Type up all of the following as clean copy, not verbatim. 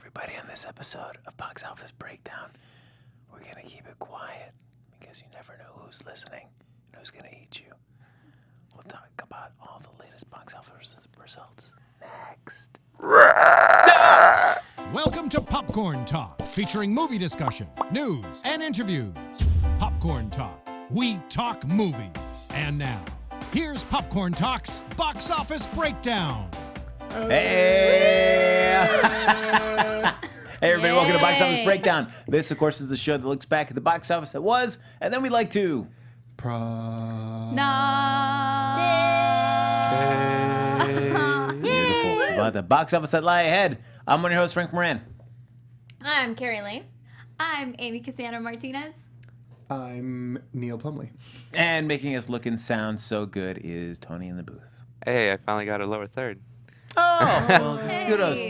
everybody, on this episode of Box Office Breakdown, we're going to keep it quiet because you never know who's listening and who's going to eat you. We'll talk about all the latest box office results next. Welcome to Popcorn Talk, featuring movie discussion, news, and interviews. Popcorn Talk. We talk movies. And now, here's Popcorn Talk's Box Office Breakdown. Hey! Hey, everybody, welcome to Box Office Breakdown. This, of course, is the show that looks back at the box office that was, and then we like to... Beautiful. About the box office that lie ahead. I'm one of your hosts, Frank Moran. I'm Kari Lane. I'm Amy Cassandra Martinez. I'm Neil Plumley. And making us look and sound so good is Tony in the booth. Hey, I finally got a lower third. Oh, well, Hey. kudos.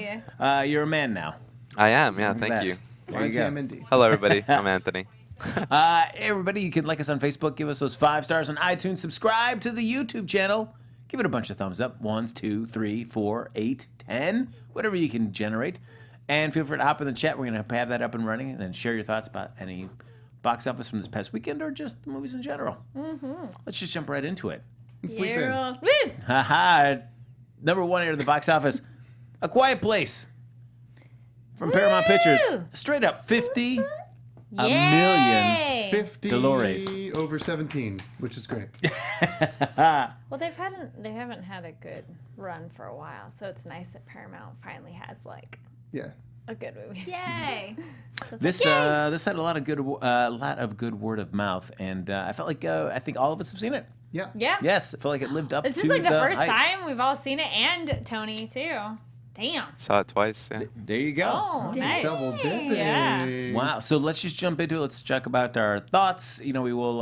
You're a man now. I am, yeah, thank that. you. There you go. RTMND. Hello, everybody. I'm Anthony. Hey, everybody, you can like us on Facebook, give us those 5 stars on iTunes, subscribe to the YouTube channel, give it a bunch of thumbs up, 1, 2, 3, 4, 8, 10, whatever you can generate, and feel free to hop in the chat. We're going to have that up and running, and then share your thoughts about any box office from this past weekend or just the movies in general. Let's just jump right into it. And sleep in. Woo! Haha, number 1 here at the box office, A Quiet Place from Paramount Pictures, straight up 50 a million. 50 Dolores. over 17, which is great. Well, they haven't had a good run for a while, so it's nice that Paramount finally has like Yeah. a good movie. Yay! This had a lot of good word of mouth, and I felt like I think all of us have seen it. Yeah. Yeah. Yes, I feel like it lived up This to is like the first hype. time we've all seen it, and Tony too. Damn. Saw it twice, yeah. There you go. Oh, nice. Double dipping. Yeah. Wow. So let's just jump into it. Let's talk about our thoughts. You know, we will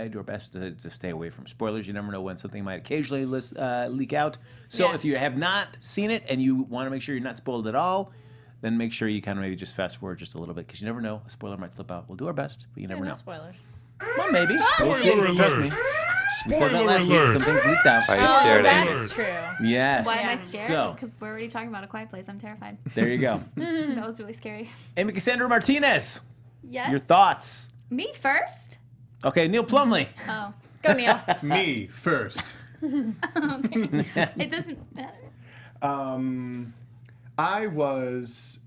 do our best to stay away from spoilers. You never know when something might occasionally leak out. So Yeah. if you have not seen it and you want to make sure you're not spoiled at all, then make sure you kind of maybe just fast forward just a little bit because you never know. A spoiler might slip out. We'll do our best, but you never No know. spoilers. Well, maybe. We'll see. Spoiler Trust alert. me. We said that last week. Some things leaked out. Are you scared, that's Amy? true. Yes. Why am I scared? So, Because we're already talking about A Quiet Place. I'm terrified. there you go. That was really scary. Amy Cassandra Martinez, Yes. your thoughts. Me first? Okay, Neil Plumley. Oh. Go, Neil. Me first. Okay. It doesn't matter. I was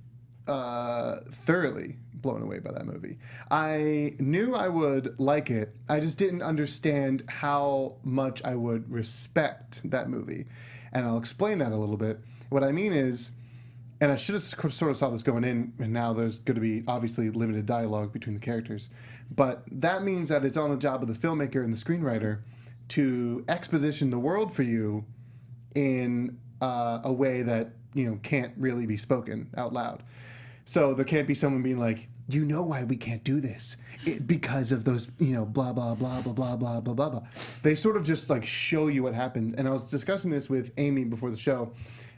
thoroughly blown away by that movie. I knew I would like it. I just didn't understand how much I would respect that movie. And I'll explain that a little bit. What I mean is, and I should have sort of saw this going in, and now there's going to be obviously limited dialogue between the characters. But that means that it's on the job of the filmmaker and the screenwriter to exposition the world for you in a way that, you know, can't really be spoken out loud. So there can't be someone being like, you know why we can't do this? Because of those, you know, blah, blah, blah, blah, blah, blah, blah, blah, blah. They sort of just like show you what happened. And I was discussing this with Amy before the show.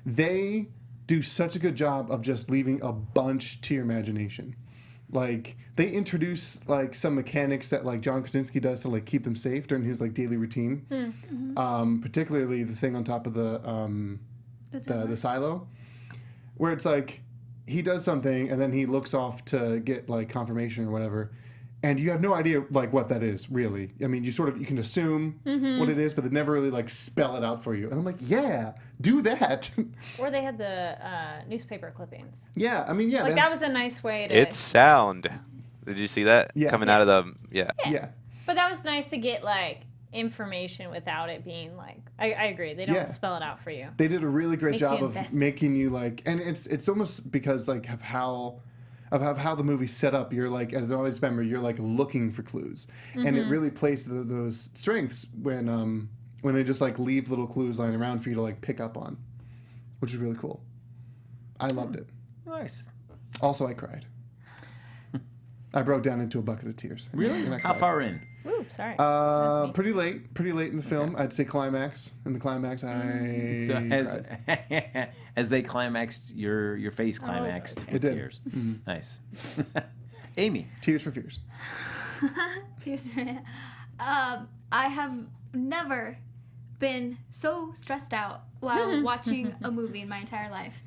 They do such a good job of just leaving a bunch to your imagination. Like, they introduce like some mechanics that like John Krasinski does to like keep them safe during his like daily routine. Particularly the thing on top of the silo, where it's like he does something and then he looks off to get like confirmation or whatever, and you have no idea like what that is really. I mean, you can assume what it is, but they never really like spell it out for you. And I'm like, yeah, do that. Or they had the newspaper clippings. Yeah, I mean, yeah, Like that was a nice way to. It's sound. Did you see that? Yeah. Coming out of the, yeah. yeah. But that was nice to get like information without it being like. I agree. They don't Yeah. spell it out for you. They did a really great Makes you job of invest. making you like, and it's almost because like of how the movie's set up. You're like, as an audience member, you're like looking for clues, and it really plays to those strengths when they just like leave little clues lying around for you to like pick up on, which is really cool. I loved it. Nice. Also, I cried. I broke down into a bucket of tears. Really? And I How cried. far in? Ooh, sorry. That's me. Pretty late in the film. I'd say climax. In the climax, I So cried. as they climaxed, your face climaxed okay. with It did. tears. Nice. Amy. Tears for Fears. Tears. I have never been so stressed out while watching a movie in my entire life.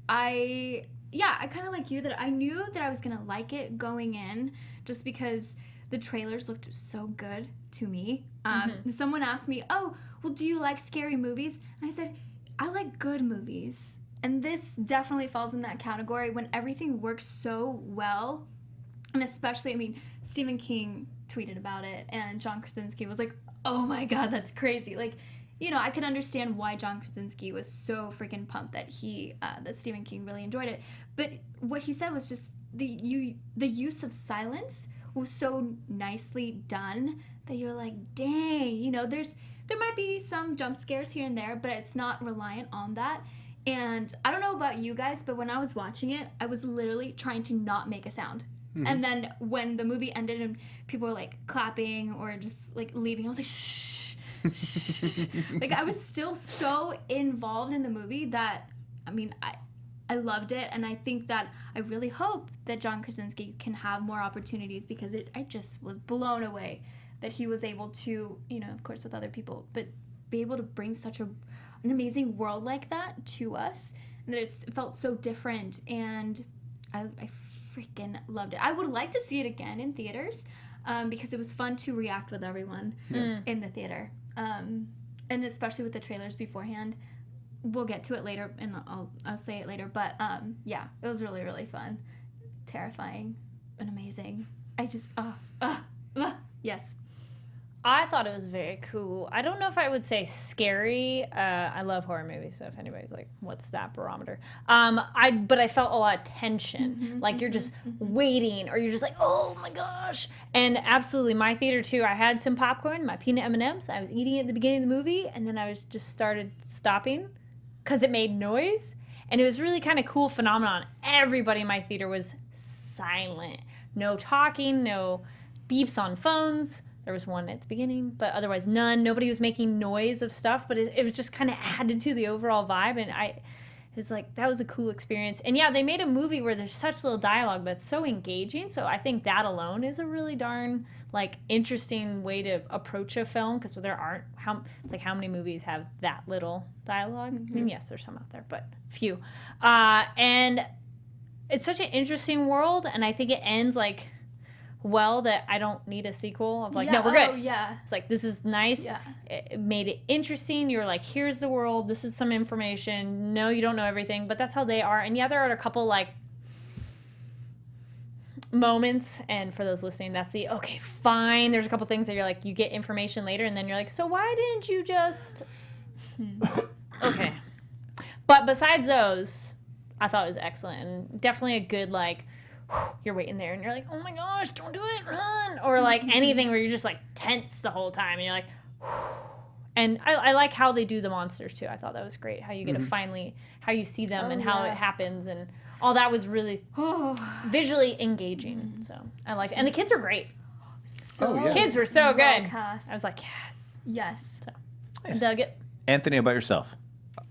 I kind of like you, that I knew that I was gonna like it going in, just because the trailers looked so good to me. Someone asked me, "Oh, well, do you like scary movies?" And I said, "I like good movies." And this definitely falls in that category when everything works so well. And especially, I mean, Stephen King tweeted about it, and John Krasinski was like, "Oh my God, that's crazy!" Like, you know, I could understand why John Krasinski was so freaking pumped that that Stephen King really enjoyed it. But what he said was just the use of silence was so nicely done that you're like, dang, you know, there might be some jump scares here and there, but it's not reliant on that. And I don't know about you guys, but when I was watching it, I was literally trying to not make a sound. And then when the movie ended and people were like clapping or just like leaving, I was like, shh, shh. Like, I was still so involved in the movie that, I mean, I loved it. And I think that I really hope that John Krasinski can have more opportunities, because I just was blown away that he was able to, you know, of course with other people, but be able to bring such an amazing world like that to us. And that it felt so different. And I freaking loved it. I would like to see it again in theaters, because it was fun to react with everyone in the theater, and especially with the trailers beforehand. We'll get to it later, and I'll say it later. But yeah, it was really, really fun, terrifying, and amazing. I just yes. I thought it was very cool. I don't know if I would say scary. I love horror movies, so if anybody's like, what's that barometer? But I felt a lot of tension. Like you're just waiting, or you're just like, oh my gosh. And absolutely, my theater too, I had some popcorn, my peanut M&Ms. I was eating it at the beginning of the movie, and then I was just started stopping because it made noise. And it was really kind of cool phenomenon. Everybody in my theater was silent. No talking, no beeps on phones. There was one at the beginning, but otherwise none. Nobody was making noise of stuff, but it was just kind of added to the overall vibe. And it was like, that was a cool experience. And yeah, they made a movie where there's such little dialogue, but it's so engaging. So I think that alone is a really darn like interesting way to approach a film, because there aren't, it's like how many movies have that little dialogue? I mean, yes, there's some out there, but few. And it's such an interesting world, and I think it ends like, well, that I don't need a sequel of like, no, we're good. Oh, yeah. It's like, this is nice. Yeah. It made it interesting. You were like, here's the world. This is some information. No, you don't know everything, but that's how they are. And yeah, there are a couple like moments. And for those listening, that's the, okay, fine. There's a couple things that you're like, you get information later, and then you're like, so why didn't you just, okay. But besides those, I thought it was excellent, and definitely a good, like, you're waiting there and you're like, oh my gosh, don't do it, run, or like anything where you're just like tense the whole time, and you're like, and I like how they do the monsters too. I thought that was great, how you get to finally, how you see them and how it happens, and all that was really visually engaging. So I liked it, and the kids were great. Kids were so good. Cast. I was like, yes. So I dug it. Anthony, about yourself?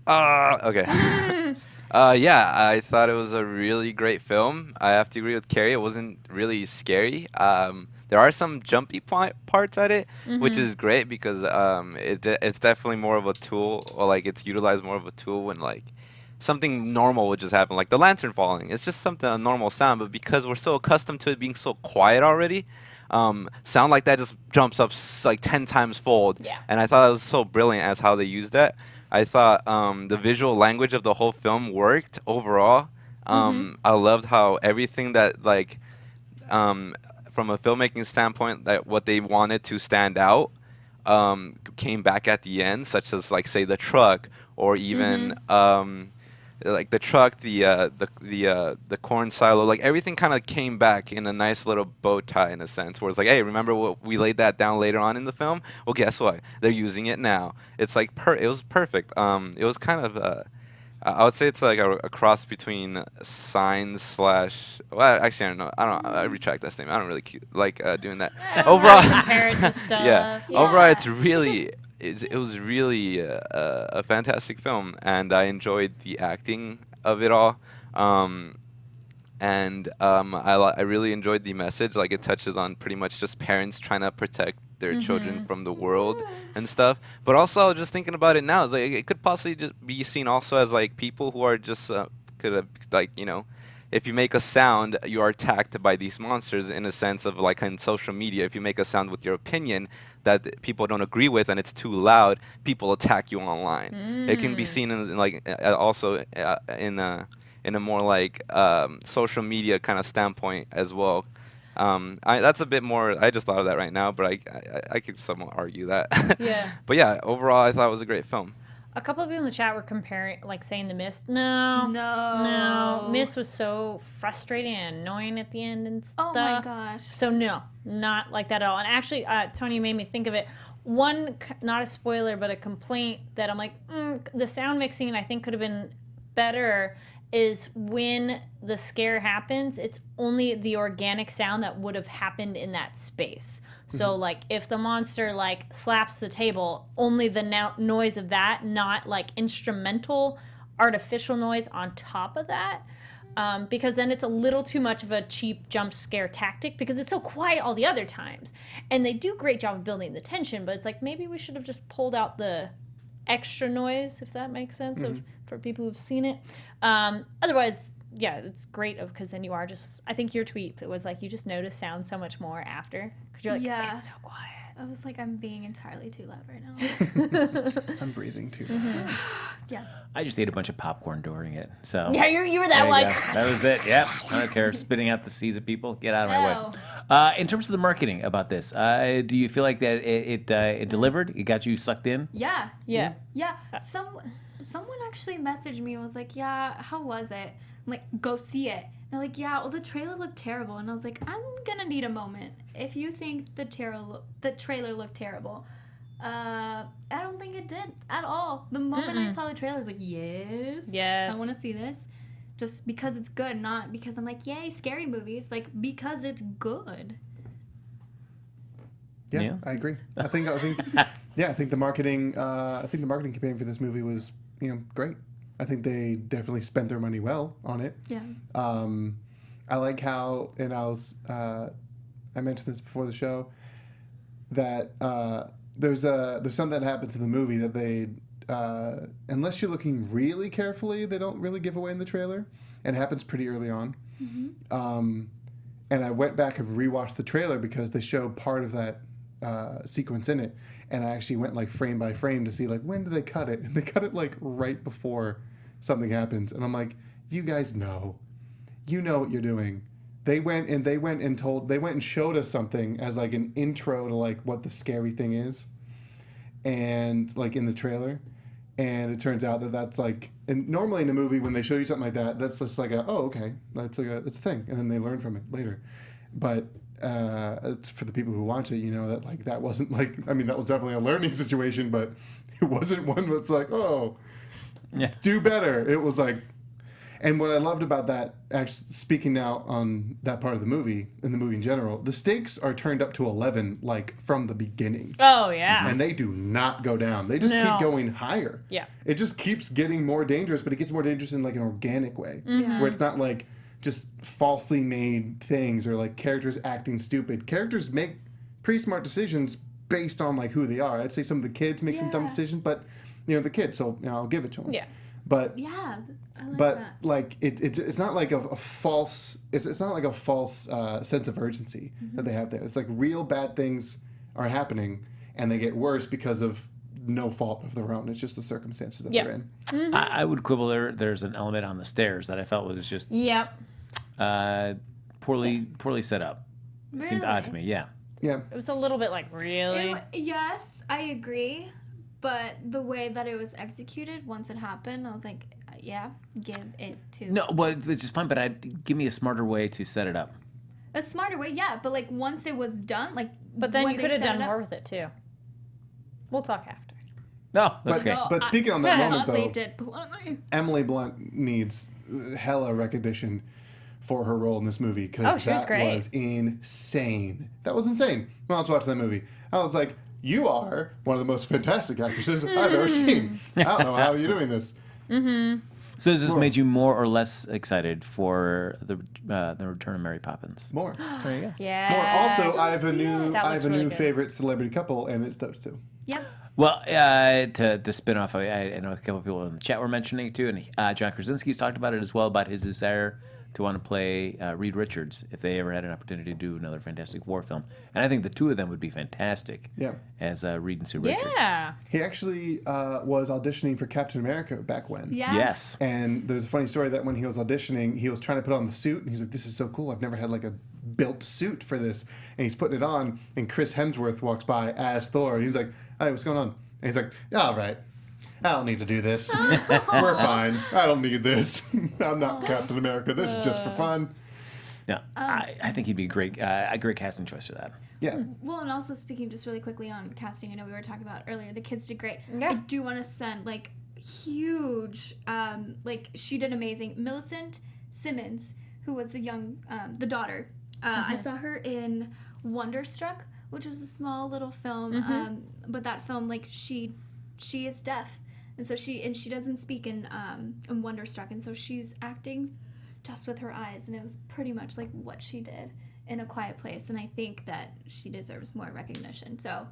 Okay. Yeah, I thought it was a really great film. I have to agree with Kari. It wasn't really scary. There are some jumpy parts at it, which is great, because it's definitely more of a tool, or like it's utilized more of a tool when like something normal would just happen, like the lantern falling. It's just a normal sound, but because we're so accustomed to it being so quiet already, sound like that just jumps up like 10 times fold. Yeah. And I thought it was so brilliant as how they used that. I thought the visual language of the whole film worked overall. I loved how everything that, like, from a filmmaking standpoint, that what they wanted to stand out came back at the end, such as, like, say, the truck, or even like the truck, the corn silo, like everything kind of came back in a nice little bow tie, in a sense, where it's like, hey, remember what we laid that down later on in the film? Well, guess what? They're using it now. It's like it was perfect. It was kind of I would say it's like a cross between Signs / well, actually, I don't know. I retract that statement. I don't really like doing that. Overall, compare it to stuff. Yeah. Overall, it's really. It was really a fantastic film, and I enjoyed the acting of it all, and I really enjoyed the message. Like, it touches on pretty much just parents trying to protect their children from the world and stuff. But also, I was just thinking about it now. It's like it could possibly just be seen also as like people who are just could have, like, if you make a sound, you are attacked by these monsters in a sense of, like, in social media. If you make a sound with your opinion that people don't agree with and it's too loud, people attack you online. It can be seen in, like, also in a more, like, social media kind of standpoint as well. That's a bit more. I just thought of that right now, but I could somewhat argue that. Yeah. But yeah, overall, I thought it was a great film. A couple of people in the chat were comparing, like, saying The Mist. No. Mist was so frustrating and annoying at the end and stuff. Oh my gosh. So no, not like that at all. And actually, Tony made me think of it. One, not a spoiler, but a complaint that I'm like, the sound mixing I think could have been better is when the scare happens, it's only the organic sound that would have happened in that space. So, like, if the monster, like, slaps the table, only the noise of that, not, like, instrumental, artificial noise on top of that. Because then it's a little too much of a cheap jump scare tactic because it's so quiet all the other times. And they do a great job of building the tension, but it's like maybe we should have just pulled out the extra noise, if that makes sense, for people who've seen it. Otherwise, yeah, it's great because then you are just, I think your tweet, it was like you just notice sound so much more after because you're like, it's so quiet. I was like, I'm being entirely too loud right now. I'm breathing too. Yeah. I just ate a bunch of popcorn during it. So Yeah, you were that there you like. go. That was it. Yep. I don't care. Spitting out the seeds of people. Get out of my way. In terms of the marketing about this, do you feel like that it delivered? It got you sucked in? Yeah. Yeah. Yeah. Someone actually messaged me and was like, yeah, how was it? I'm like, go see it. They're like, yeah, well, the trailer looked terrible. And I was like, I'm going to need a moment. If you think the trailer looked terrible, I don't think it did at all. The moment I saw the trailer, I was like, yes. I want to see this. Just because it's good, not because I'm like, yay, scary movies. Like, because it's good. Yeah, I agree. I think the marketing campaign for this movie was, great. I think they definitely spent their money well on it. Yeah. I like how, and I mentioned this before the show, that there's something that happens in the movie that they, unless you're looking really carefully, they don't really give away in the trailer, and it happens pretty early on. And I went back and rewatched the trailer because they show part of that sequence in it, and I actually went like frame by frame to see like when did they cut it, and they cut it like right before something happens, and I'm like, you guys know, what you're doing. They went and showed us something as like an intro to like what the scary thing is, and like in the trailer, and it turns out that that's like, and normally in a movie when they show you something like that, that's just like it's a thing, and then they learn from it later, but. It's for the people who watch it, that like that wasn't like, I mean, that was definitely a learning situation, but it wasn't one that's like, do better. It was like, and what I loved about that, actually speaking now on that part of the movie, in the movie in general, the stakes are turned up to 11 like from the beginning. Oh yeah. And they do not go down. They just keep going higher. Yeah. It just keeps getting more dangerous, but it gets more dangerous in like an organic way, where it's not like just falsely made things or like characters acting stupid. Characters make pretty smart decisions based on like who they are. I'd say some of the kids make some dumb decisions, but the kids, so I'll give it to them. Yeah. But yeah, I like but that. like it's not like a false it's not like a false sense of urgency that they have there. It's like real bad things are happening and they get worse because of no fault of their own. It's just the circumstances that they're in. I would quibble there's an element on the stairs that I felt was just poorly set up. It seemed odd to me. Yeah. It was a little bit like, really? Yes, I agree. But the way that it was executed, once it happened, I was like, give it to. No, but it's just fine. But give me a smarter way to set it up. A smarter way, yeah. But like once it was done, like. But then when you they could have set done it up- more with it too. We'll talk after. No, that's okay. No, But speaking on that I moment, thought they though, did bluntly. Emily Blunt needs hella recognition for her role in this movie because she was that great. was insane. That was insane. When I was watching that movie, I was like, "You are one of the most fantastic actresses I've ever seen." I don't know how you're doing this. So has this made you more or less excited for the return of Mary Poppins? More. There you go. Yeah. More. Also, I have a That new looks really good. favorite celebrity couple, and it's those two. Yep. Well, to spin off, I know a couple of people in the chat were mentioning it too, and John Krasinski's talked about it as well, about his desire to want to play Reed Richards if they ever had an opportunity to do another Fantastic Four film. And I think the two of them would be fantastic as Reed and Sue Richards. Yeah. He actually was auditioning for Captain America back when. Yeah. Yes. And there's a funny story that when he was auditioning, he was trying to put on the suit, and he's like, "This is so cool. I've never had like a built suit for this." And he's putting it on, and Chris Hemsworth walks by as Thor. And he's like, "Hey, what's going on?" And he's like, "All right. I don't need to do this. We're fine. I don't need this. I'm not Captain America. This is just for fun." Yeah, I think he'd be a great casting choice for that. Yeah. Well, and also speaking just really quickly on casting, I know we were talking about earlier, the kids did great. Yeah. I do want to send like huge, she did amazing. Millicent Simmons, who was the young, the daughter. I saw her in Wonderstruck, which was a small little film. But that film, like she is deaf, and so she doesn't speak in Wonderstruck, and so she's acting just with her eyes, and it was pretty much like what she did in A Quiet Place, and I think that she deserves more recognition. So,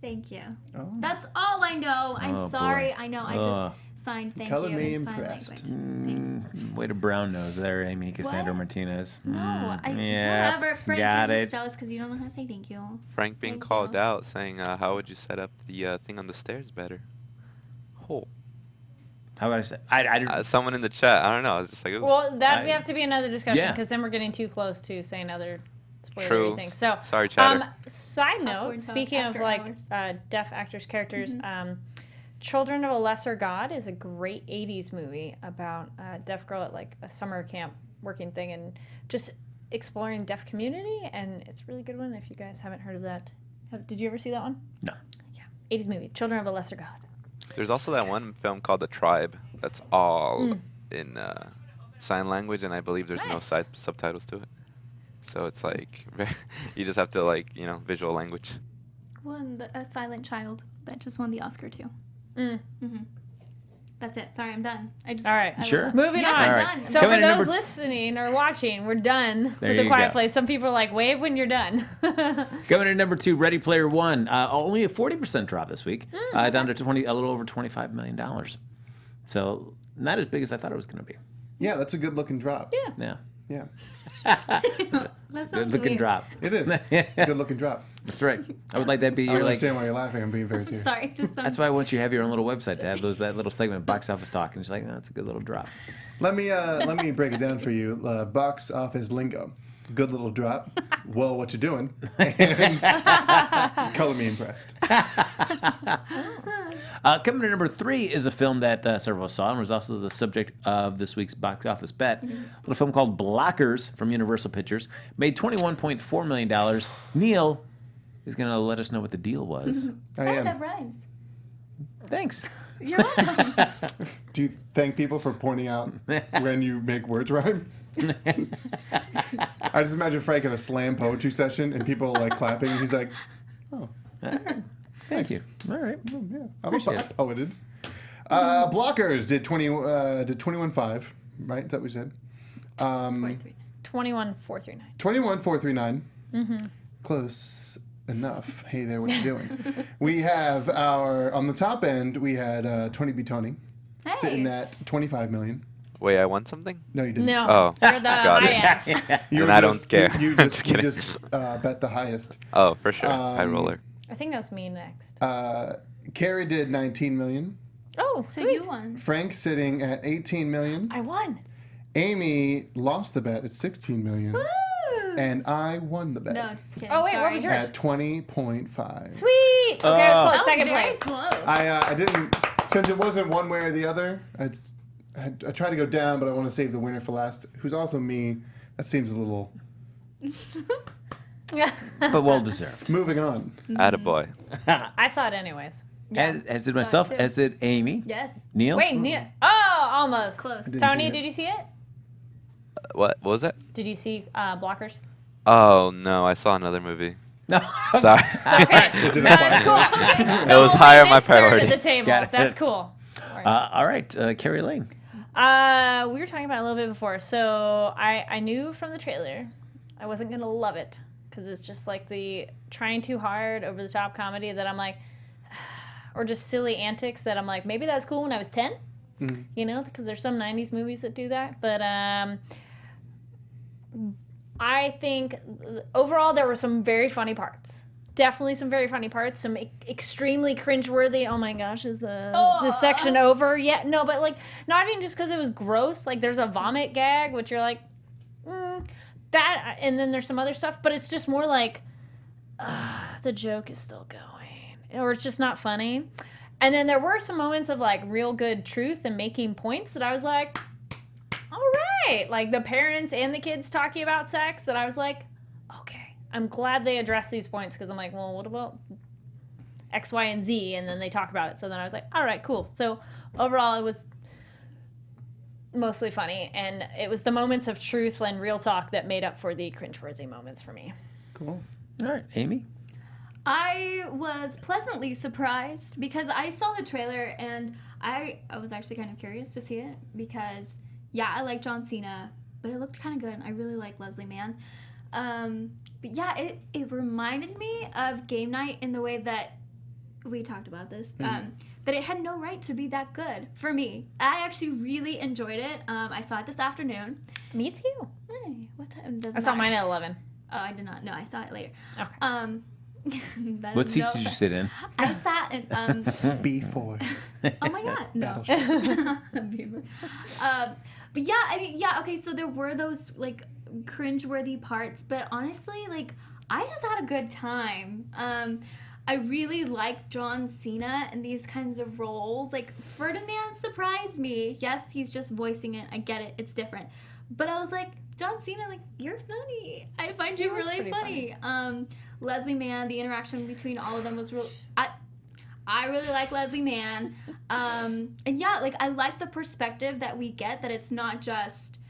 thank you. Oh. That's all I know. I'm Oh, sorry. boy. I know. I just signed thank Color you me in sign impressed. language. Thanks. Way to brown nose there, Amy Cassandra What? Martinez. No, yeah, whatever. Frank, got you're it. just jealous because you don't know how to say thank you. Frank being Thank called you. out, saying, "How would you set up the thing on the stairs better?" Oh, How about I say? I someone in the chat. I don't know. I was just like, ooh. Well, that we I- have to be another discussion Yeah. because then we're getting too close to saying other spoilery True. things. So, Sorry, chatter. side Popcorn note, talk speaking of after like hours. deaf actors characters, Children of a Lesser God is a great 80s movie about a deaf girl at like a summer camp working thing and just exploring deaf community, and it's a really good one if you guys haven't heard of that. Did you ever see that one? No. Yeah. 80s movie, Children of a Lesser God. There's also that one film called The Tribe that's all in sign language, and I believe there's no Nice. subtitles to it. So it's like you just have to like visual language. One, A Silent Child, that just won the Oscar too. That's it. Sorry, I'm done. I just All right. I love Sure. that. Moving Yeah, on. I'm All right. done. So Coming for in those number- listening or watching, we're done There with The you Quiet go. Place. Some people are like, wave when you're done. Coming in number 2, Ready Player One. Only a 40% drop this week, down to a little over $25 million. So not as big as I thought it was going to be. Yeah, that's a good looking drop. Yeah, Yeah. That good looking weird. drop. It is. It's a good looking drop. That's right. I would like that to be I your don't like. understand why you're laughing. I'm being very I'm serious. sorry. Just That's why once you have your own little website to have that little segment, box office talk, and it's like, oh, that's a good little drop. Let me break it down for you. Box office lingo. Good little drop. Well, what you doing? And color me impressed. Coming to number 3 is a film that several of us saw and was also the subject of this week's box office bet. A little film called Blockers from Universal Pictures. Made $21.4 million. Neil is going to let us know what the deal was. I Oh, am. that rhymes. Thanks. You're welcome. Do you thank people for pointing out when you make words rhyme? I just imagine Frank in a slam poetry session and people like clapping. And he's like, "Oh, Thank you. All right. yeah, I Appreciate it. poeted." Blockers did 21.5, right? Is that what we said? 21,439. 21,439. Close enough. Hey there, what you doing? We have on the top end, we had Tony B. Tony sitting Hey. at 25 million. Wait, I won something? No, you didn't. No. Oh, You're the got it. high end. You And were I don't care. You I'm just, just you kidding. just bet the highest. Oh, for sure. High roller. I think that's me next. Carrie did 19 million. Oh, So sweet. you won. Frank sitting at 18 million. I won. Amy lost the bet at 16 million. Woo! And I won the bet No, just kidding. Oh, wait, what Sorry. was yours? at 20.5. Sweet. Okay, I was That close. was Second very place. close. I didn't, since it wasn't one way or the other, I tried to go down, but I want to save the winner for last, who's also me. That seems a little... But well deserved. Moving on. Attaboy. I saw it anyways. As did saw it myself, too. as did Amy. Yes. Neil? Wait, oh, almost. Close. didn't Tony, see it. did you see it? What was that? Did you see Blockers? Oh, no. I saw another movie. No. Sorry. It's okay. Is it a That's quiet cool. place? It was higher on my this third priority. at the table. Got it. That's cool. All right, Kari Lane. We were talking about it a little bit before. So I knew from the trailer I wasn't going to love it because it's just like the trying too hard, over the top comedy that I'm like, or just silly antics that I'm like, maybe that was cool when I was 10. You know, because there's some 90s movies that do that. But I think overall there were some very funny parts. Definitely some very funny parts. Some extremely cringeworthy. Oh my gosh, is the section over? Yeah, no, but like not even just because it was gross. Like there's a vomit gag, which you're like, that, and then there's some other stuff. But it's just more like the joke is still going, or it's just not funny. And then there were some moments of like real good truth and making points that I was like, all right. Like the parents and the kids talking about sex, that I was like, okay, I'm glad they addressed these points, because I'm like, well, what about X, Y, and Z? And then they talk about it. So then I was like, all right, cool. So overall, it was mostly funny. And it was the moments of truth and real talk that made up for the cringeworthy moments for me. Cool. All right, Amy? I was pleasantly surprised because I saw the trailer and I was actually kind of curious to see it because, yeah, I like John Cena, but it looked kind of good. I really like Leslie Mann. But yeah, it reminded me of Game Night in the way that we talked about this, that it had no right to be that good for me. I actually really enjoyed it. I saw it this afternoon. Me too. Hey, what time? I saw mine at 11. Oh, I did not. No, I saw it later. Okay. What seats did you sit in? I sat in B4. oh my god, no. But yeah, I mean, yeah, okay, so there were those like cringeworthy parts, but honestly, like I just had a good time. I really like John Cena in these kinds of roles. Like Ferdinand surprised me. Yes, he's just voicing it. I get it. It's different. But I was like, John Cena, like, you're funny. I find you really funny. Leslie Mann, the interaction between all of them was real. I really like Leslie Mann. And yeah, like, I like the perspective that we get, that it's not just,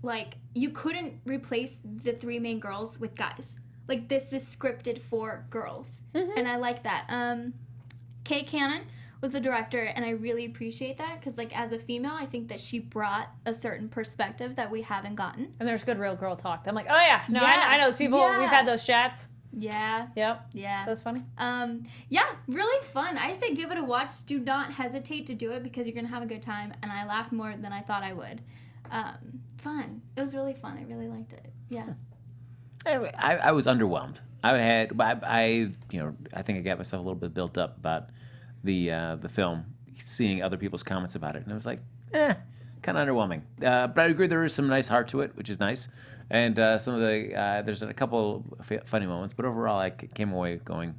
like, you couldn't replace the three main girls with guys. Like, this is scripted for girls. And I like that. Kay Cannon was the director, and I really appreciate that because, like, as a female, I think that she brought a certain perspective that we haven't gotten. And there's good real girl talk. I'm like, oh yeah, no, I know those people. Yeah. We've had those chats. Yeah. Yep. Yeah. So it's funny. Yeah, really fun. I say give it a watch. Do not hesitate to do it because you're gonna have a good time. And I laughed more than I thought I would. Fun. It was really fun. I really liked it. Yeah. I was underwhelmed. I think I got myself a little bit built up about the film, seeing other people's comments about it, and I was like, kind of underwhelming. But I agree there is some nice heart to it, which is nice, and some of the there's a couple funny moments, but overall I came away going,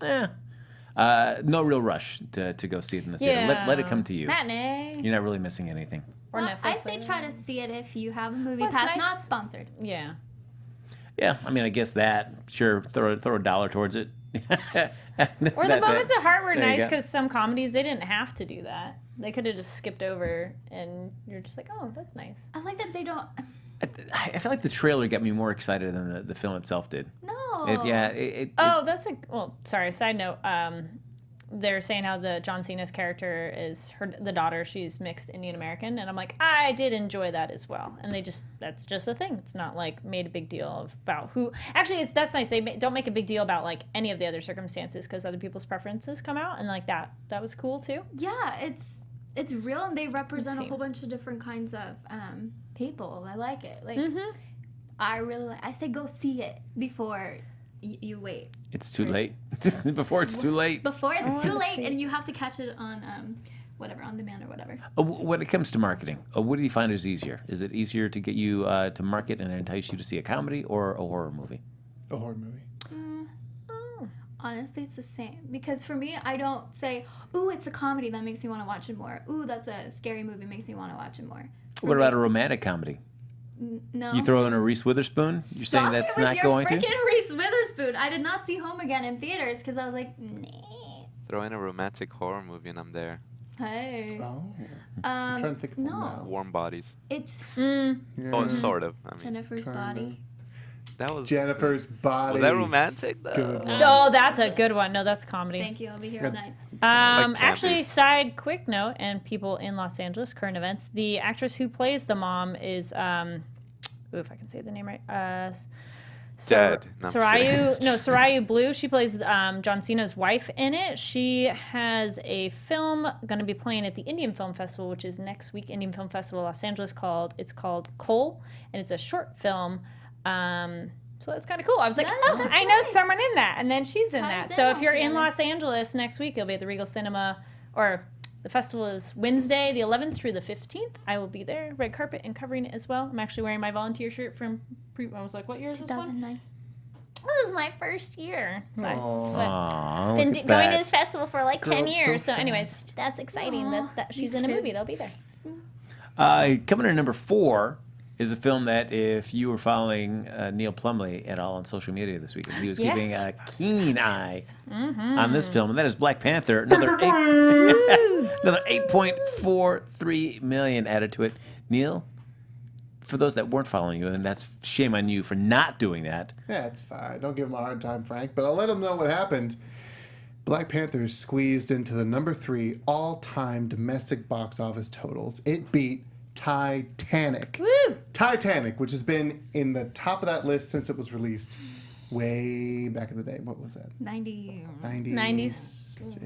no real rush to go see it in the theater. Yeah. Let it come to you. Matinee. You're not really missing anything. Or Well, Netflix. I say try to see it if you have a movie Well, it's pass, nice. not sponsored. Yeah. Yeah, I mean, I guess that, sure, throw $1 towards it. Or the moments of heart were there you nice go. because some comedies, they didn't have to do that. They could have just skipped over, and you're just like, oh, that's nice. I like that they don't. I feel like the trailer got me more excited than the film itself did. No. That's sorry, side note. They're saying how the John Cena's character is the daughter. She's mixed Indian American, and I'm like, I did enjoy that as well. And that's just a thing. It's not like made a big deal about who. Actually, that's nice. They don't make a big deal about like any of the other circumstances because other people's preferences come out, and like that was cool too. Yeah, it's real, and they represent a whole bunch of different kinds of people. I like it. Like, I really like. I say go see it before you wait. It's too late. Before it's too late. Before it's too late, and you have to catch it on whatever, on demand or whatever. When it comes to marketing, what do you find is easier? Is it easier to get you to market and entice you to see a comedy or a horror movie? A horror movie. Honestly, it's the same. Because for me, I don't say, ooh, it's a comedy that makes me want to watch it more. Ooh, that's a scary movie makes me want to watch it more. What about a romantic comedy? No. You throw in a Reese Witherspoon? You're saying that's not going to? Freaking Reese Witherspoon. I did not see Home Again in theaters because I was like, nah. Throw in a romantic horror movie and I'm there. Hey. Oh. I'm trying to think of one no. now. Warm Bodies. It's Oh, sort of. I mean, Jennifer's Kinda. Body. that was Jennifer's Body. Was that romantic though? Good one. Oh, that's a good one. No, that's comedy. Thank you. I'll be here all night. like Actually, campy. side quick note, and people in Los Angeles, current events. The actress who plays the mom is, if I can say the name right, Dead. No, I'm just kidding. Sarayu Blue. She plays John Cena's wife in it. She has a film going to be playing at the Indian Film Festival, which is next week. Indian Film Festival, Los Angeles. It's called Coal, and it's a short film. So that's kind of cool. I was like, Yeah, I know someone in that, and then she's in Ties that. So in if you're in altogether. Los Angeles next week, you'll be at the Regal Cinema, or the festival is Wednesday, the 11th through the 15th. I will be there, red carpet, and covering it as well. I'm actually wearing my volunteer shirt from. I was like, what year is this one? 2009. It was my first year. So Aw, I've been look at going to that. this festival for like Grow 10 up so years. So, anyways, fast. that's exciting that she's these in a movie. kids. They'll be there. Coming in number 4 is a film that if you were following Neil Plumley at all on social media this weekend, he was Yes. keeping a keen eye on this film, and that is Black Panther. Another 8.43 million added to it. Neil, for those that weren't following you, and that's shame on you for not doing that. Yeah, it's fine. Don't give him a hard time, Frank. But I'll let him know what happened. Black Panther squeezed into the number 3 all-time domestic box office totals. It beat Titanic. Woo! Titanic, which has been in the top of that list since it was released way back in the day. What was that? 90. 96?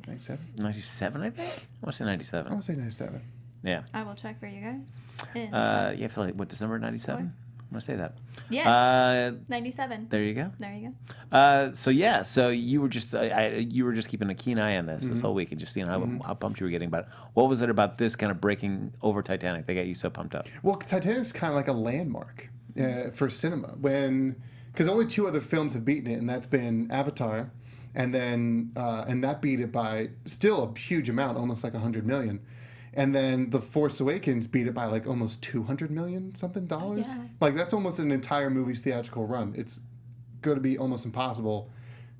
97? 97, I think? I want to say 97. I want to say 97. Yeah. I will check for you guys. Yeah, I feel like, what, December 97? I'm going to say that. Yes. 97. There you go. There you go. So you were just keeping a keen eye on this whole week and just seeing how pumped you were getting about it. What was it about this kind of breaking over Titanic that got you so pumped up? Well, Titanic's kind of like a landmark for cinema. Because only 2 other films have beaten it, and that's been Avatar, and then and that beat it by still a huge amount, almost like $100 million. And then The Force Awakens beat it by like almost $200 million something dollars. Yeah. Like that's almost an entire movie's theatrical run. It's going to be almost impossible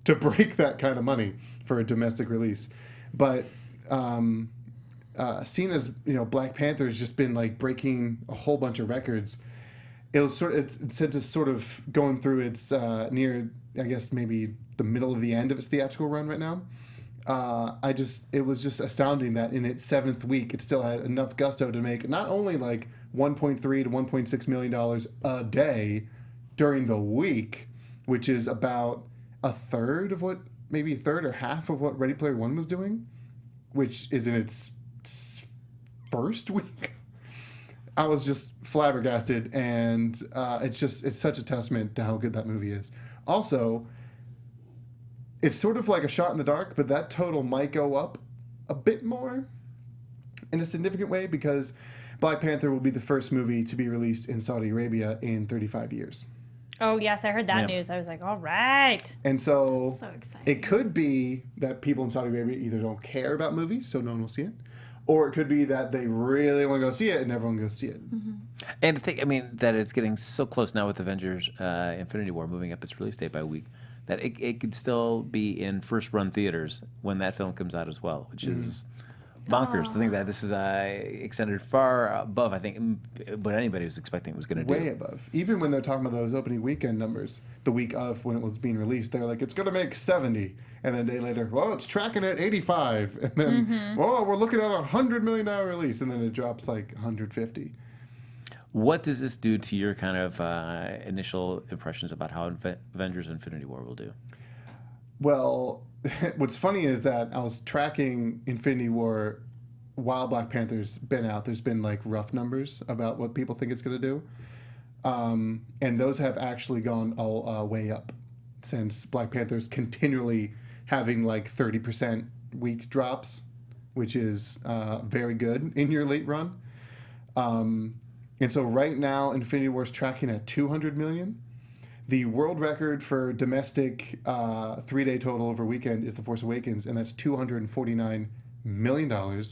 to break that kind of money for a domestic release. But seen as Black Panther has just been like breaking a whole bunch of records. It was since it's sort of going through its near, I guess maybe the middle of the end of its theatrical run right now. It was just astounding that in its 7th week, it still had enough gusto to make not only like $1.3 to $1.6 million a day during the week, which is about maybe a third or half of what Ready Player One was doing, which is in its first week. I was just flabbergasted, and it's such a testament to how good that movie is. Also, it's sort of like a shot in the dark, but that total might go up a bit more in a significant way because Black Panther will be the first movie to be released in Saudi Arabia in 35 years. Oh, yes, I heard that Yeah. news. I was like, all right. And so, So exciting. it could be that people in Saudi Arabia either don't care about movies, so no one will see it, or it could be that they really want to go see it and everyone goes see it. And to think, that it's getting so close now with Avengers Infinity War moving up its release date by a week that it could still be in first-run theaters when that film comes out as well, which is bonkers to think that this is extended far above, I think, what anybody was expecting it was going to do. Way above. Even when they're talking about those opening weekend numbers, the week of when it was being released, they're like, it's going to make 70. And then a day later, well, it's tracking at 85. And then, we're looking at a $100 million release. And then it drops like 150. What does this do to your kind of initial impressions about how Avengers Infinity War will do? Well, what's funny is that I was tracking Infinity War while Black Panther's been out. There's been like rough numbers about what people think it's going to do. And those have actually gone all way up since Black Panther's continually having like 30% week drops, which is very good in your late run. And so right now, Infinity War's tracking at 200 million. The world record for domestic 3-day total over weekend is The Force Awakens, and that's $249 million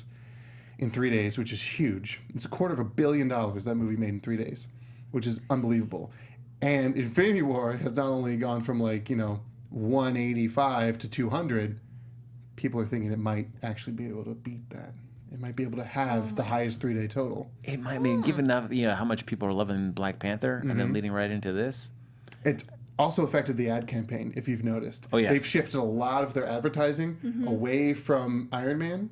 in 3 days, which is huge. It's $250 million that movie made in 3 days, which is unbelievable. And Infinity War has not only gone from 185 to 200, people are thinking it might actually be able to beat that. It might be able to have the highest 3-day total. It might mean, given how much people are loving Black Panther and then leading right into this. It's also affected the ad campaign, if you've noticed. Oh, yes. They've shifted a lot of their advertising away from Iron Man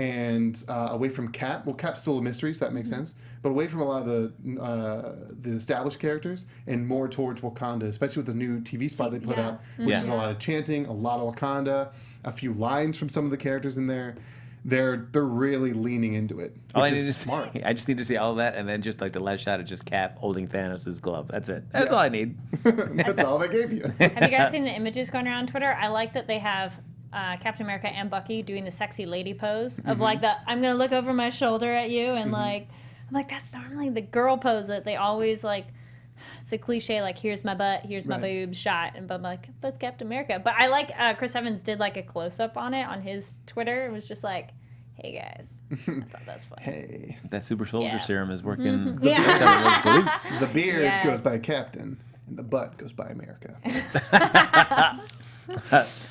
and away from Cap. Well, Cap's still a mystery, so that makes sense. But away from a lot of the established characters and more towards Wakanda, especially with the new TV spot they put out, which is a lot of chanting, a lot of Wakanda, a few lines from some of the characters in there. They're really leaning into it, which is smart. I just need to see all of that, and then just like the last shot of just Cap holding Thanos' glove. That's it. That's all I need. That's all they gave you. Have you guys seen the images going around Twitter? I like that they have Captain America and Bucky doing the sexy lady pose of like the I'm gonna look over my shoulder at you, and like I'm like that's normally the girl pose that they always like. It's a cliche, like here's my butt, here's my boobs shot, but I'm like, but it's Captain America. But I like Chris Evans did like a close up on it on his Twitter. It was just like, hey guys, I thought that was funny. Hey, That super soldier serum is working. Yeah. Those glutes. the beard Yeah. goes by Captain, and the butt goes by America.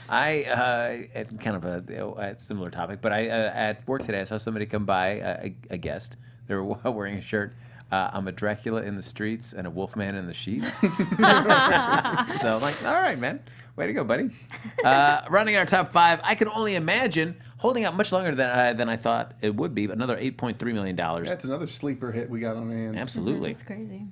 I at kind of a similar topic, but I at work today I saw somebody come by, a guest. They were wearing a shirt. I'm a Dracula in the streets and a Wolfman in the sheets. So I'm like, all right, man. Way to go, buddy. Running our top 5, I can only imagine holding out much longer than I thought it would be. But another $8.3 million. That's another sleeper hit we got on our hands. Absolutely. That's crazy.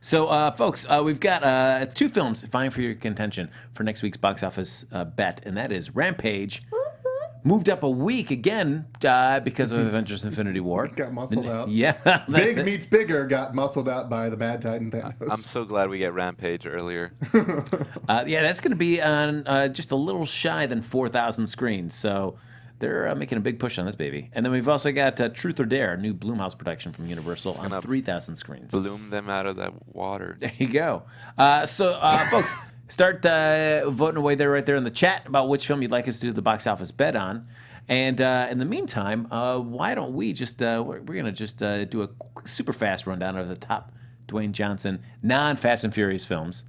So, folks, we've got 2 films vying for your contention for next week's box office bet, and that is Rampage. Moved up a week again because of Avengers Infinity War. Got muscled out. Yeah. Big meets bigger got muscled out by the bad Titan Thanos. I'm so glad we get Rampage earlier. Yeah, that's going to be on just a little shy than 4,000 screens. So they're making a big push on this baby. And then we've also got Truth or Dare, a new Blumhouse production from Universal on 3,000 screens. Bloom them out of that water. There you go. Folks, start voting away there right there in the chat about which film you'd like us to do the box office bet on. And in the meantime, why don't we just, we're going to just do a super fast rundown of the top Dwayne Johnson non-Fast and Furious films.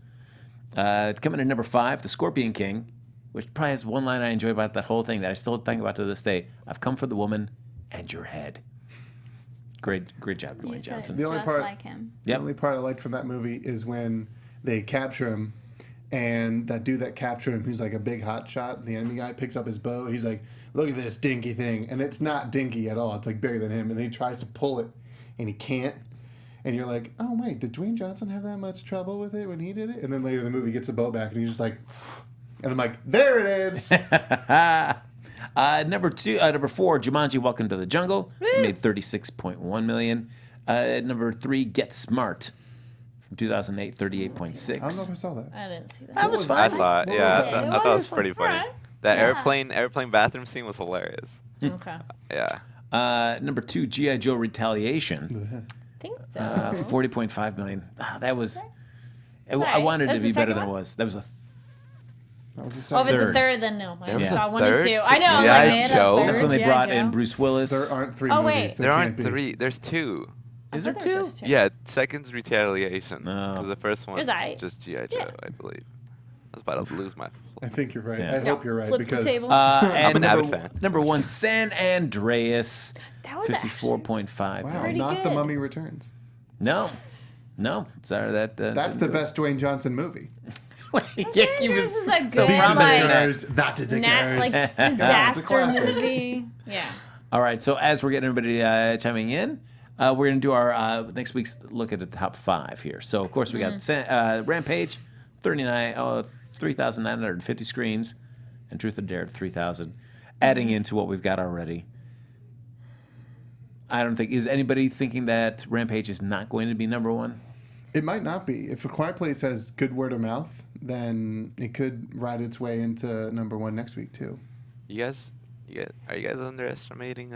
Coming in number 5, The Scorpion King, which probably has one line I enjoy about that whole thing that I still think about to this day. I've come for the woman and your head. Great job, You Dwayne said Johnson. The only just part- like him. The only part I liked from that movie is when they capture him, and that dude that captured him, who's like a big hot shot, the enemy guy, picks up his bow. He's like, look at this dinky thing. And it's not dinky at all. It's like bigger than him. And then he tries to pull it, and he can't. And you're like, oh, wait, did Dwayne Johnson have that much trouble with it when he did it? And then later in the movie, he gets the bow back, and he's just like, and I'm like, there it is. Number 4, Jumanji: Welcome to the Jungle. It made $36.1 million. Number 3, Get Smart from 2008, 38.6. I don't know if I saw that. I didn't see that. That was I fun. saw it. Yeah, Yeah, I thought it was pretty funny. Alright. That Yeah. airplane bathroom scene was hilarious. Okay. Yeah. Number 2, G.I. Joe: Retaliation. I think so. 40.5 million. That was. I Right. wanted it That's to be the better second than it one? was. That was a. That was the Oh, if second. it's a Third. third, then no. I There was saw a 1 and third 2. to I know. I'm G.I. like, man, Joe. a third. That's when they G.I. brought Joe. in Bruce Willis. There aren't 3 Oh, movies. wait. There can't aren't be. 3. There's 2. Is there I thought there 2? was just 2. Yeah, second's Retaliation. Oh. Because the first one was is aight. just G.I. Joe, Yeah. I believe. I was about to lose my. I think you're right. Yeah. I No, hope you're right. flip the because table. And an avid fan. number 1, San Andreas. That was 54.5. wow, pretty not The good. Mummy Returns. No. Sorry, that. That's the best Dwayne Johnson movie. Yeah, he was This is a so good, prominent like, in that. That is a Nat, like curse. disaster classic. movie. Yeah. All right, so as we're getting everybody chiming in, we're going to do our next week's look at the top 5 here. So, of course, we got Rampage, 3,950 screens, and Truth or Dare, 3,000, adding into what we've got already. I don't think, is anybody thinking that Rampage is not going to be number 1? It might not be. If A Quiet Place has good word of mouth, then it could ride its way into number 1 next week, too. Are you guys underestimating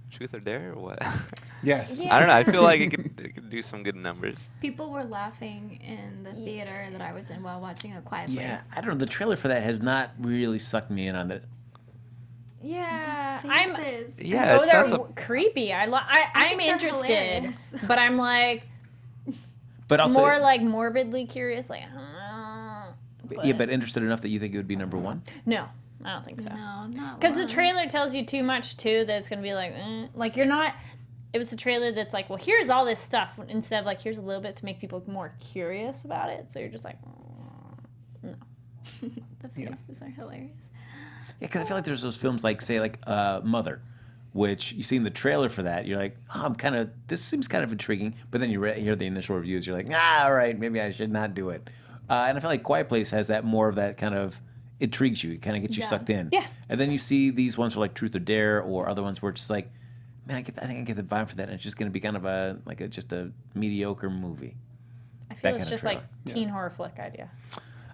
Truth or Dare or what? Yes. Yeah. I don't know. I feel like it could do some good numbers. People were laughing in the theater that I was in while watching A Quiet Place. Yeah, I don't know. The trailer for that has not really sucked me in on it. Yeah. Faces. Yeah, Oh, it they're sounds like- creepy. I'm think they're interested, hilarious. but I'm like But also, more like morbidly curious. Like, but interested enough that you think it would be number 1? no, I don't think so. No, not Because the one. trailer tells you too much too. That it's gonna be like you're not. It was a trailer that's like, well, here's all this stuff instead of like, here's a little bit to make people more curious about it. So you're just like, no. The faces are hilarious. Yeah, because I feel like there's those films like, say, like Mother, which you see in the trailer for that. You're like, this seems kind of intriguing. But then you hear the initial reviews. You're like, all right, maybe I should not do it. And I feel like Quiet Place has that more of that kind of intrigues you. It kind of gets you sucked in. Yeah. And then you see these ones for like Truth or Dare or other ones where it's just like, man, I think I get the vibe for that. And it's just going to be kind of just a mediocre movie. I feel it's just like teen horror flick idea.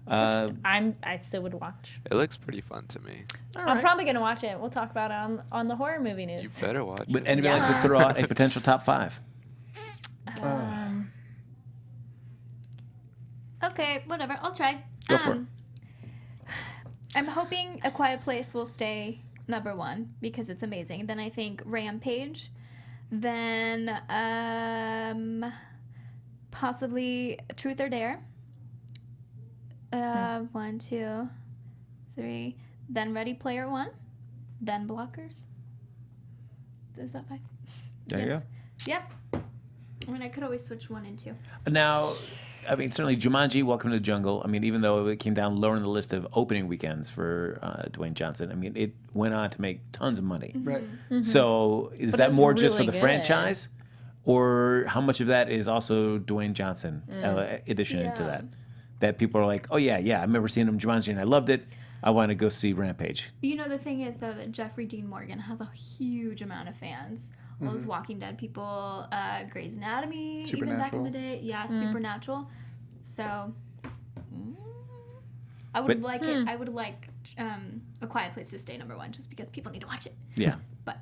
I still would watch. It looks pretty fun to me. I'm probably gonna watch it. We'll talk about it on the horror movie news. You better watch But it. anybody like to throw out a potential top 5? Okay, whatever. I'll try. Go for it. I'm hoping A Quiet Place will stay number 1 because it's amazing. Then I think Rampage. Then possibly Truth or Dare. 1, 2, 3. Then Ready Player One. Then Blockers. Is that 5? There you go. Yep. I mean, I could always switch 1 and 2. Now, I mean, certainly Jumanji, Welcome to the Jungle. I mean, even though it came down lower in the list of opening weekends for Dwayne Johnson, I mean, it went on to make tons of money. Right. So is But that it's more just for really the good. franchise? Or how much of that is also Dwayne Johnson addition into that? That people are like, oh, yeah, I remember seeing him in Jumanji and I loved it. I want to go see Rampage. You know, the thing is, though, that Jeffrey Dean Morgan has a huge amount of fans. All those Walking Dead people, Grey's Anatomy, even back in the day. Yeah, Supernatural. So, I would like it. I would like A Quiet Place to stay number 1 just because people need to watch it. Yeah. But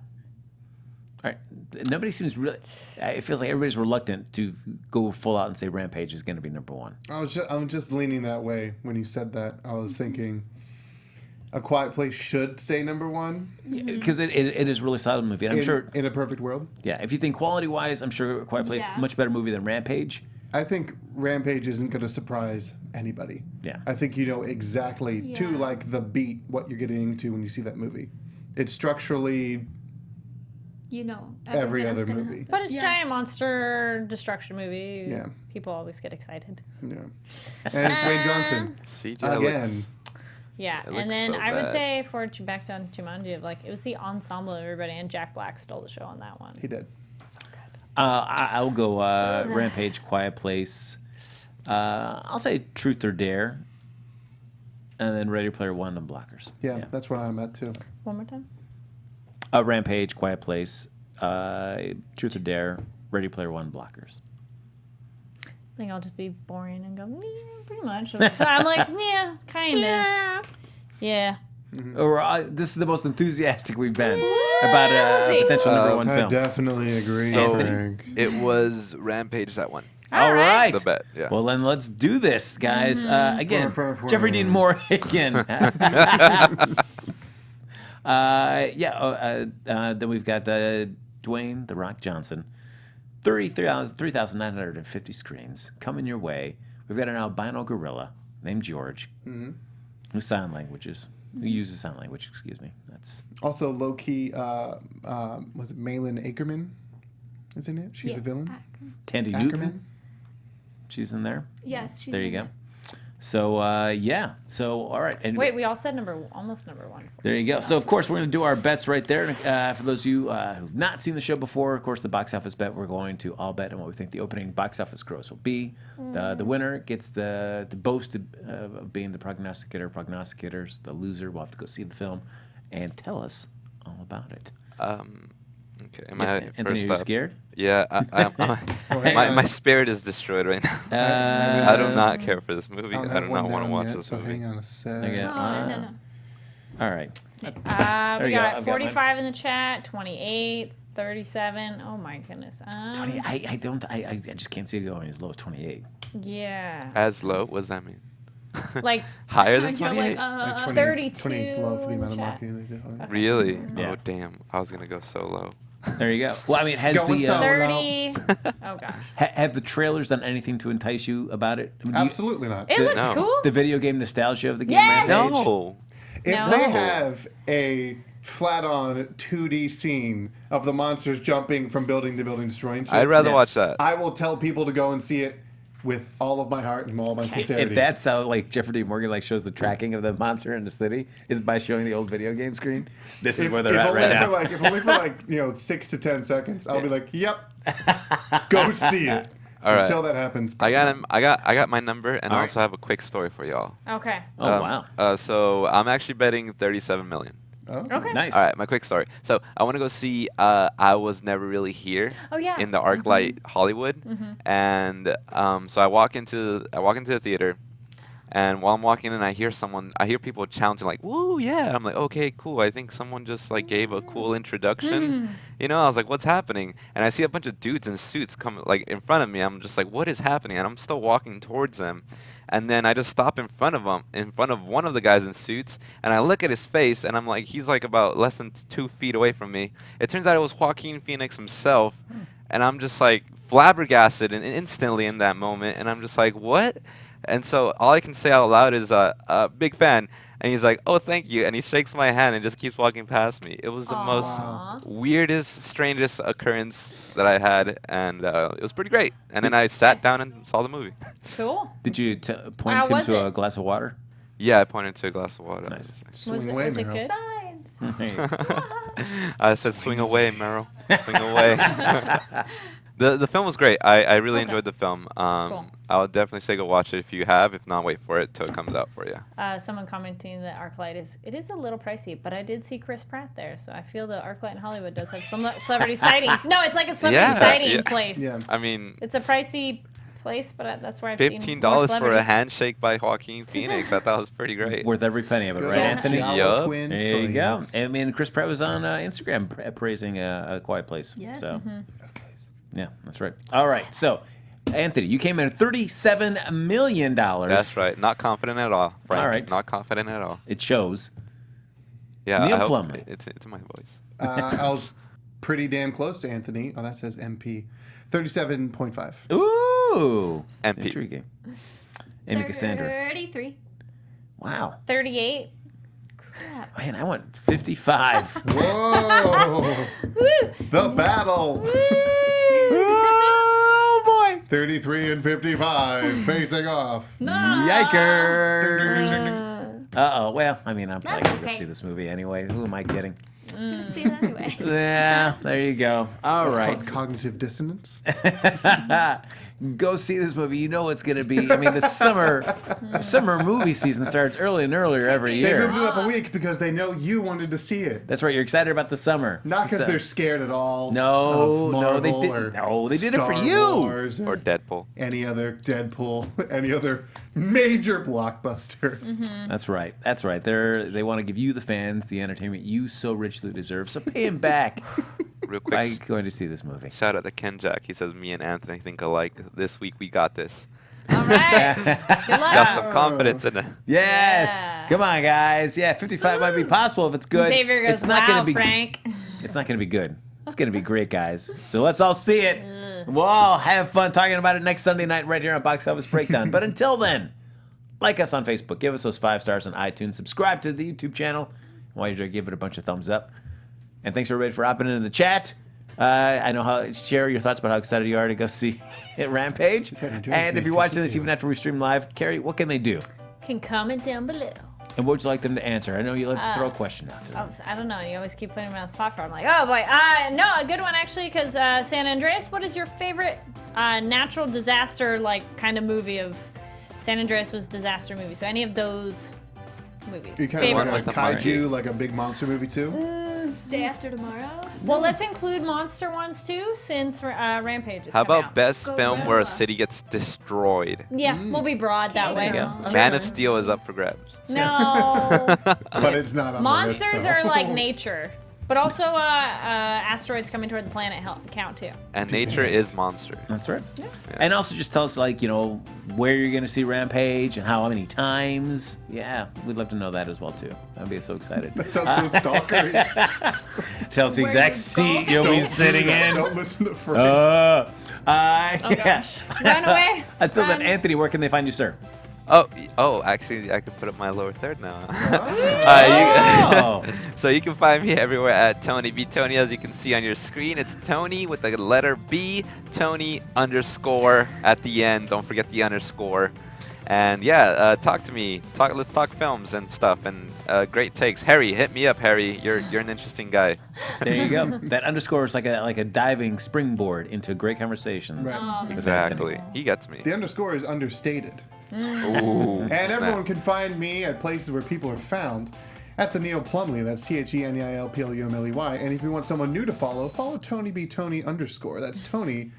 All right. Nobody seems really. It feels like everybody's reluctant to go full out and say Rampage is going to be number 1. I'm just leaning that way when you said that. I was thinking A Quiet Place should stay number 1. Because it is a really solid movie. And I'm sure. In a perfect world. Yeah. If you think quality wise, I'm sure A Quiet Place Yeah. much better movie than Rampage. I think Rampage isn't going to surprise anybody. Yeah. I think you know exactly to like the beat what you're getting into when you see that movie. It's structurally you know, every everything other that's gonna movie. happen. But it's a giant monster destruction movie. Yeah. People always get excited. Yeah. And it's Dwayne Johnson CGI again. Yeah, It looks and then so I would bad. say back to Jumanji, like it was the ensemble of everybody, and Jack Black stole the show on that one. He did. I'll go Rampage, Quiet Place. I'll say Truth or Dare. And then Ready Player One and Blockers. Yeah, that's where I'm at too. One more time. Rampage, Quiet Place, Truth or Dare, Ready Player One, Blockers. I think I'll just be boring and go, yeah, pretty much. I'm like, yeah, kind of. Yeah. Or this is the most enthusiastic we've been about a see. potential number 1 I film. definitely agree. So Frank. it was Rampage that one. All right. The bet, yeah. Well, then let's do this, guys. Again, For- Jeffrey Dean Morgan. Then we've got Dwayne "The Rock" Johnson. 3,950 screens coming your way. We've got an albino gorilla named George, who uses sign language. Excuse me. That's Also, low key, was it Malin Ackerman? Is in it? She's a villain. Tandy Ackerman. Newton. She's in there. Yes, she's There you in go. it. So yeah. So all right. And Wait, we all said almost number 1. there you go. So of course we're going to do our bets right there. For those of you who've not seen the show before, of course the box office bet, we're going to all bet on what we think the opening box office gross will be. The winner gets the boast of being the prognosticators. The loser will have to go see the film and tell us all about it. Okay. Am Yes, I Anthony, first are you up? scared? Yeah, my spirit is destroyed right now. I do not care for this movie. I do not want to watch this so movie. Hang on a sec. Okay. No. All right. We you go. I've got got 45 in the chat, 28, 37. Oh my goodness. 20. I just can't see it going as low as 28. Yeah. As low? What does that mean? Like Higher than You're 28? like, 32 20 is low for the amount of chat. marketing they did on it. Really? Yeah. Oh, damn. I was going to go so low. There you go. Well, I mean, has Going the so- 30. Oh gosh. have the trailers done anything to entice you about it? I mean, do you- Absolutely not. It looks No. cool. the video game nostalgia of the game Yes! Rampage? No. If No. they have a flat-on 2D scene of the monsters jumping from building to building, destroying shit, I'd rather watch that. I will tell people to go and see it with all of my heart and all my sincerity. If that's how like Jeffrey D. Morgan like shows the tracking of the monster in the city is by showing the old video game screen. This is where they're at right now. If only for like 6 to 10 seconds, I'll be like, "Yep, go see it." All right. Until that happens, I got him. I got my number, and I All also have a quick story for y'all. Okay. Oh wow. So I'm actually betting 37 million. Oh. Okay. Nice. All right, my quick story. So I want to go see I Was Never Really Here Oh yeah. in the ArcLight Hollywood, and so I walk into the theater, and while I'm walking in, I hear people chanting like "Woo, yeah!" I'm like, okay, cool. I think someone just like gave a cool introduction. I was like, what's happening? And I see a bunch of dudes in suits come like in front of me. I'm just like, what is happening? And I'm still walking towards them. And then I just stop in front of one of the guys in suits, and I look at his face, and I'm like, he's like about less than 2 feet away from me. It turns out it was Joaquin Phoenix himself, and I'm just like flabbergasted and instantly in that moment, and I'm just like, what? And so all I can say out loud is, big fan. And he's like, oh, thank you. And he shakes my hand and just keeps walking past me. It was the most weirdest, strangest occurrence that I had. And it was pretty great. And then I sat down and saw the movie. Cool. Did you point How him was to it? a glass of water? Yeah, I pointed to a glass of water. Nice. Swing Was it, away, was it Meryl. good? Signs. I said, swing away, Meryl. Swing away. The film was great. I really enjoyed the film. Cool. I would definitely say go watch it if you have. If not, wait for it till it comes out for you. Someone commenting that ArcLight is a little pricey, but I did see Chris Pratt there, so I feel the ArcLight in Hollywood does have some celebrity sightings. No, it's like a celebrity sighting place. Yeah. I mean, It's a pricey place, but that's where I've seen $15 more for a celebrities. handshake by Joaquin Phoenix. I thought it was pretty great. Worth every penny of it, Good right, Yeah. Anthony? Giallo Yup. Quinn There you go. Phoenix. I mean, Chris Pratt was on Instagram praising A Quiet Place. Yes. So, yeah, that's right. All right. So, Anthony, you came in at $37 million. That's right. Not confident at all, Frank. All right. Not confident at all. It shows. Yeah, Neil I hope Plumley. it's in my voice. I was pretty damn close to Anthony. Oh, that says MP. 37.5. Ooh. MP. Intriguing. Amy Cassandra. 33. Wow. 38. Crap. Man, I went 55. Whoa! The battle! Oh, boy. 33 and 55 facing off. Yikers. Uh-oh. Well, I mean, I'm probably That's going to go okay. see this movie anyway. Who am I kidding? I'm gonna see it anyway. Yeah, there you go. All It's right. called cognitive dissonance. Go see this movie. You know it's going to be. I mean, the summer movie season starts early and earlier every They year. moved it up a week because they know you wanted to see it. That's right. You're excited about the summer. Not because So- they're scared at all. No, of no, they Marvel did- or no, they did it for Star you. Wars Or Deadpool. any other Deadpool, any other major blockbuster. That's right. That's right. They want to give you, the fans, the entertainment you so richly deserve. So pay them back Real quick, by going to see this movie. shout out to Ken Jack. He says, me and Anthony think alike. This week we got this. All right. Good luck. Got some confidence in it. Yes. Yeah. Come on, guys. Yeah, 55 might be possible if it's good. Xavier goes, it's not wow, gonna be, Frank. It's not going to be good. It's going to be great, guys. So let's all see it. We'll all have fun talking about it next Sunday night right here on Box Office Breakdown. But until then, like us on Facebook. Give us those 5 stars on iTunes. Subscribe to the YouTube channel. While you're there, give it a bunch of thumbs up. And thanks everybody for hopping into the chat. I know share your thoughts about how excited you are to go see Rampage. And if you're watching this even after we stream live, Kari, what can they do? Can comment down below. And what would you like them to answer? I know you like to throw a question out to them. Oh, I don't know. You always keep putting me on the spot for it. I'm like, oh boy. No, a good one actually, because San Andreas. What is your favorite natural disaster like kind of movie? Of San Andreas was disaster movie. So any of those movies. You kind of want like with the monkey. kaiju, like a big monster movie too? Day After Tomorrow. Well, let's include monster ones too, since Rampage is How coming about out. best film where a Gorilla. city gets destroyed? Yeah, we'll be broad that way. There you go. Man of Steel is up for grabs. No. But it's not on Monsters the list, though. are like nature. But also asteroids coming toward the planet count too. And nature is monster. That's right. And also just tell us, like, where you're going to see Rampage and how many times. Yeah, we'd love to know that as well, too. I'd be so excited. That sounds so stalkery. Tell us the Where exact you seat go. you'll be Don't sitting do that. in. Don't listen to Frank. Oh Yeah. gosh. Run away. Until then, Run. Anthony, where can they find you, sir? Actually, I could put up my lower third now. Oh. So you can find me everywhere at Tony B Tony, as you can see on your screen. It's Tony with the letter B, Tony _ at the end. Don't forget the underscore. And yeah, talk to me. Let's talk films and stuff, and great takes. Harry, hit me up, Harry. You're an interesting guy. There you go. That underscore is like a diving springboard into great conversations. Right. Oh, Exactly. He gets me. The underscore is understated. Ooh, And everyone can find me at places where people are found. At the Neil Plumley, that's TheNeilPlumley. And if you want someone new to follow Tony B Tony _. That's Tony,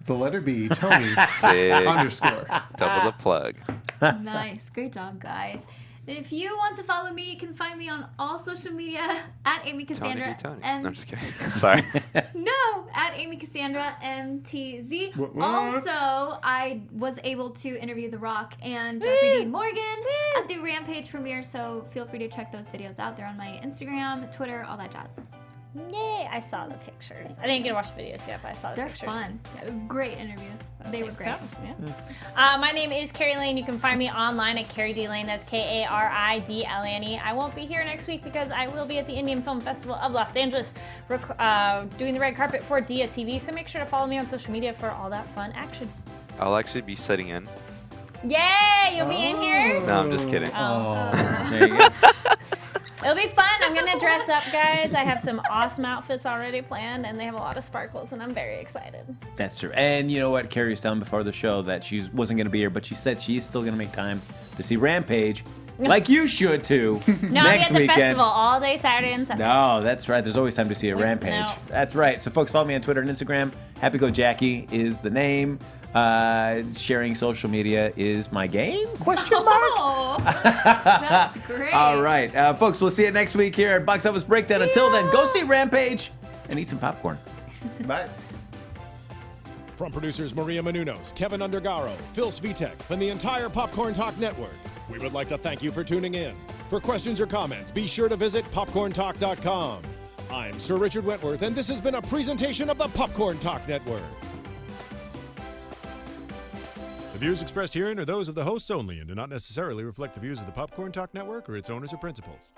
the letter B, Tony Sick. _. Double the plug. Nice. Great job, guys. And if you want to follow me, you can find me on all social media at Amy Cassandra. Tony B Tony. M- No, I'm just kidding. Sorry. No, at Amy Cassandra MTZ. Also, I was able to interview The Rock and Jeffrey Dean Morgan at the Rampage premiere, so feel free to check those videos out. They're on my Instagram, Twitter, all that jazz. Yay! I saw the pictures. I didn't get to watch the videos yet, but I saw the They're pictures. fun. Great interviews. They were great. So, yeah. My name is Kari Lane. You can find me online at Kari D Lane. That's KARIDLANE. I won't be here next week because I will be at the Indian Film Festival of Los Angeles doing the red carpet for Dia TV. So make sure to follow me on social media for all that fun action. I'll actually be sitting in. Yay! You'll be in here? No, I'm just kidding. There you go. It'll be fun. I'm going to dress up, guys. I have some awesome outfits already planned, and they have a lot of sparkles, and I'm very excited. That's true. And you know what? Carrie was telling before the show that she wasn't going to be here, but she said she's still going to make time to see Rampage, like you should too. No, I'll be next at the weekend. festival all day Saturday and Sunday. No, that's right. There's always time to see a Rampage. No. That's right. So, folks, follow me on Twitter and Instagram. Happy Go Jackie is the name. Sharing social media is my game? Question mark? Oh, that's great. All right. Folks, we'll see you next week here at Box Office Breakdown. Until then, go see Rampage and eat some popcorn. Bye. From producers Maria Menounos, Kevin Undergaro, Phil Svitek, and the entire Popcorn Talk Network, we would like to thank you for tuning in. For questions or comments, be sure to visit popcorntalk.com. I'm Sir Richard Wentworth, and this has been a presentation of the Popcorn Talk Network. The views expressed herein are those of the hosts only and do not necessarily reflect the views of the Popcorn Talk Network or its owners or principals.